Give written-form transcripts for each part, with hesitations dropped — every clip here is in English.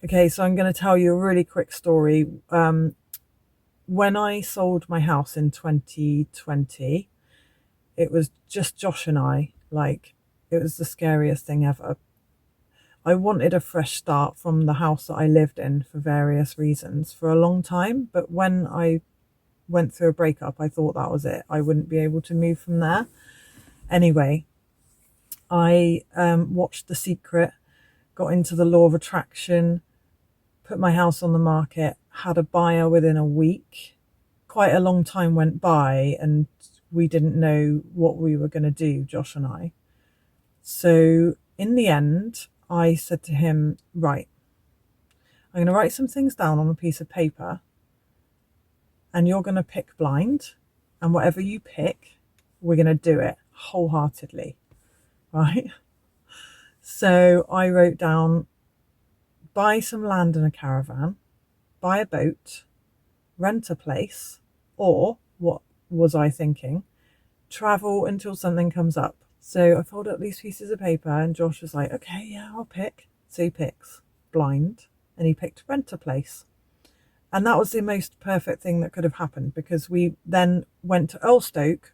Okay, so I'm going to tell you a really quick story. When I sold my house in 2020, it was just Josh and I. Like, it was the scariest thing ever. I wanted a fresh start from the house that I lived in for various reasons for a long time. But when I went through a breakup, I thought that was it. I wouldn't be able to move from there. Anyway, I watched The Secret, got into the law of attraction, put my house on the market, had a buyer within a week. Quite a long time went by and we didn't know what we were going to do, Josh and I. So in the end, I said to him, right, I'm going to write some things down on a piece of paper and you're going to pick blind, and whatever you pick, we're going to do it wholeheartedly, right? So I wrote down, buy some land and a caravan, buy a boat, rent a place, or what was I thinking? Travel until something comes up. So I folded up these pieces of paper and Josh was like, okay, yeah, I'll pick. So he picks blind and he picked rent a place. And that was the most perfect thing that could have happened, because we then went to Earlstoke.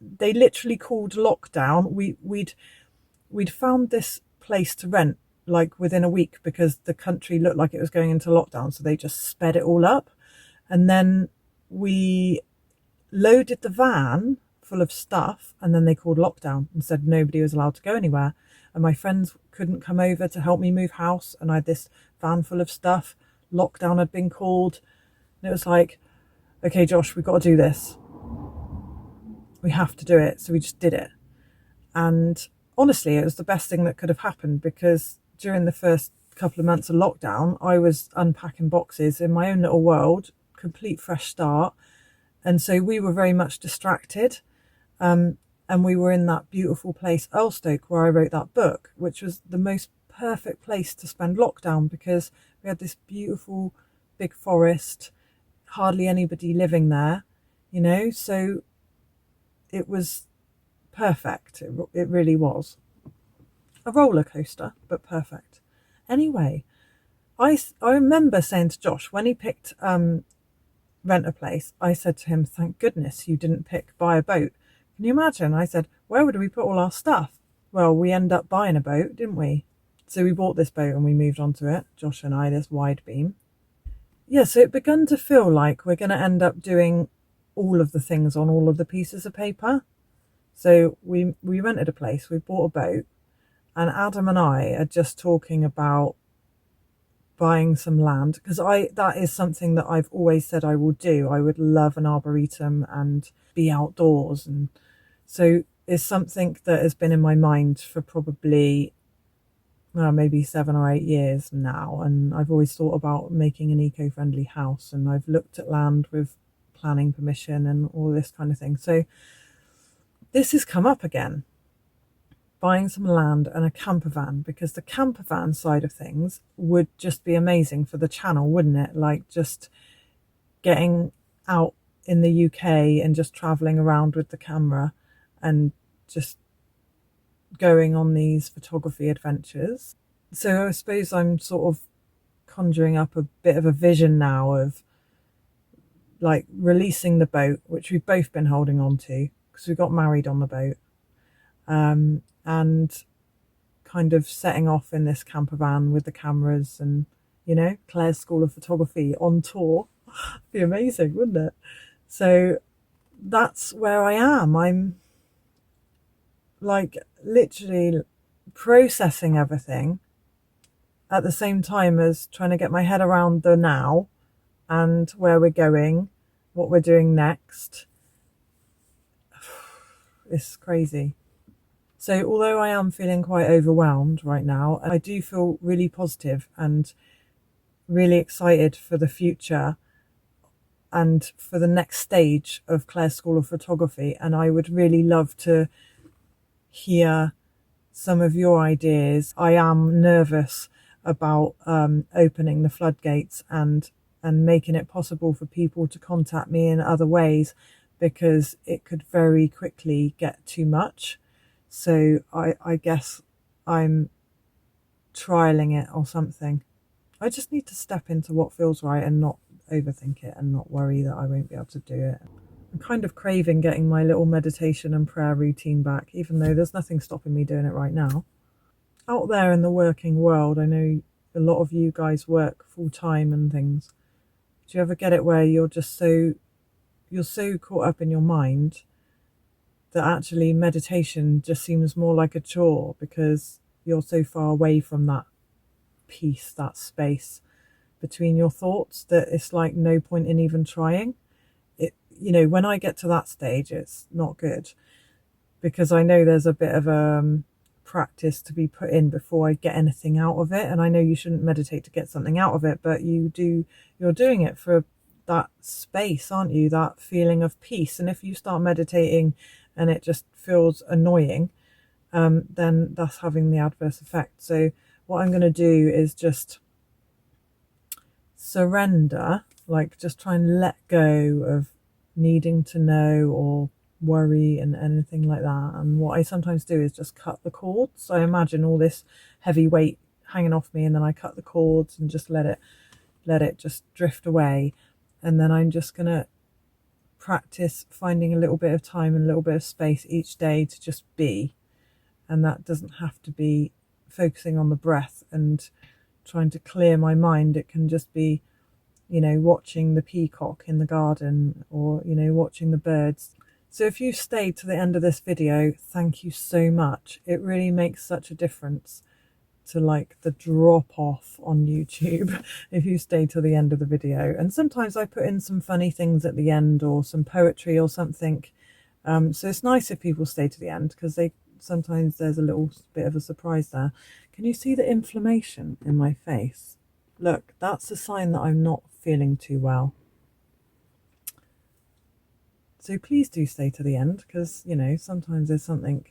They literally called lockdown. We'd found this place to rent like within a week because the country looked like it was going into lockdown. So they just sped it all up. And then we loaded the van full of stuff, and then they called lockdown and said nobody was allowed to go anywhere. And my friends couldn't come over to help me move house, and I had this van full of stuff. Lockdown had been called, and it was like, okay, Josh, we've got to do this. We have to do it. So we just did it. And honestly, it was the best thing that could have happened, because during the first couple of months of lockdown, I was unpacking boxes in my own little world, complete fresh start. And so we were very much distracted. And we were in that beautiful place, Earlstoke, where I wrote that book, which was the most perfect place to spend lockdown, because we had this beautiful big forest, hardly anybody living there, so it was perfect. It really was. A roller coaster, but perfect. Anyway, I remember saying to Josh, when he picked rent a place, I said to him, thank goodness you didn't pick buy a boat. Can you imagine? I said, where would we put all our stuff? Well, we end up buying a boat, didn't we? So we bought this boat and we moved onto it, Josh and I, this wide beam. Yeah, so it began to feel like we're going to end up doing all of the things on all of the pieces of paper. So we rented a place, we bought a boat, and Adam and I are just talking about buying some land, because that is something that I've always said I will do. I would love an arboretum and be outdoors, and so it's something that has been in my mind for probably maybe 7 or 8 years now, and I've always thought about making an eco-friendly house, and I've looked at land with planning permission and all this kind of thing. So this has come up again, buying some land and a camper van, because the camper van side of things would just be amazing for the channel, wouldn't it? Like, just getting out in the UK and just traveling around with the camera and just going on these photography adventures. So I suppose I'm sort of conjuring up a bit of a vision now of like releasing the boat, which we've both been holding on to because we got married on the boat, and kind of setting off in this camper van with the cameras and, Claire's School of Photography on tour. Be amazing, wouldn't it? So that's where I am. I'm like literally processing everything at the same time as trying to get my head around the now and where we're going, what we're doing next. It's crazy. So although I am feeling quite overwhelmed right now, I do feel really positive and really excited for the future and for the next stage of Claire's School of Photography. And I would really love to hear some of your ideas. I am nervous about opening the floodgates and making it possible for people to contact me in other ways, because it could very quickly get too much. So I guess I'm trialing it or something. I just need to step into what feels right and not overthink it and not worry that I won't be able to do it. I'm kind of craving getting my little meditation and prayer routine back, even though there's nothing stopping me doing it right now. Out there in the working world, I know a lot of you guys work full time and things. Do you ever get it where you're so caught up in your mind that actually meditation just seems more like a chore because you're so far away from that peace, that space between your thoughts, that it's like no point in even trying it. When I get to that stage, it's not good, because I know there's a bit of practice to be put in before I get anything out of it. And I know you shouldn't meditate to get something out of it, but you're doing it for that space, aren't you? That feeling of peace. And if you start meditating and it just feels annoying, then that's having the adverse effect. So what I'm going to do is just surrender, like just try and let go of needing to know or worry and anything like that. And what I sometimes do is just cut the cords. So I imagine all this heavy weight hanging off me, and then I cut the cords and just let it just drift away. And then I'm just going to practice finding a little bit of time and a little bit of space each day to just be. And that doesn't have to be focusing on the breath and trying to clear my mind. It can just be, watching the peacock in the garden, or, watching the birds. So if you stayed to the end of this video, thank you so much. It really makes such a difference to like the drop off on YouTube if you stay to the end of the video. And sometimes I put in some funny things at the end, or some poetry or something. So it's nice if people stay to the end, because sometimes there's a little bit of a surprise there. Can you see the inflammation in my face? Look, that's a sign that I'm not feeling too well. So please do stay to the end, because, sometimes there's something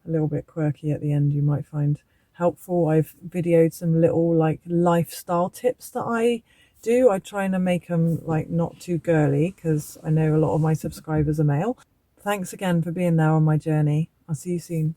a little bit quirky at the end you might find helpful. I've videoed some little like lifestyle tips that I do. I try and make them like not too girly, because I know a lot of my subscribers are male. Thanks again for being there on my journey. I'll see you soon.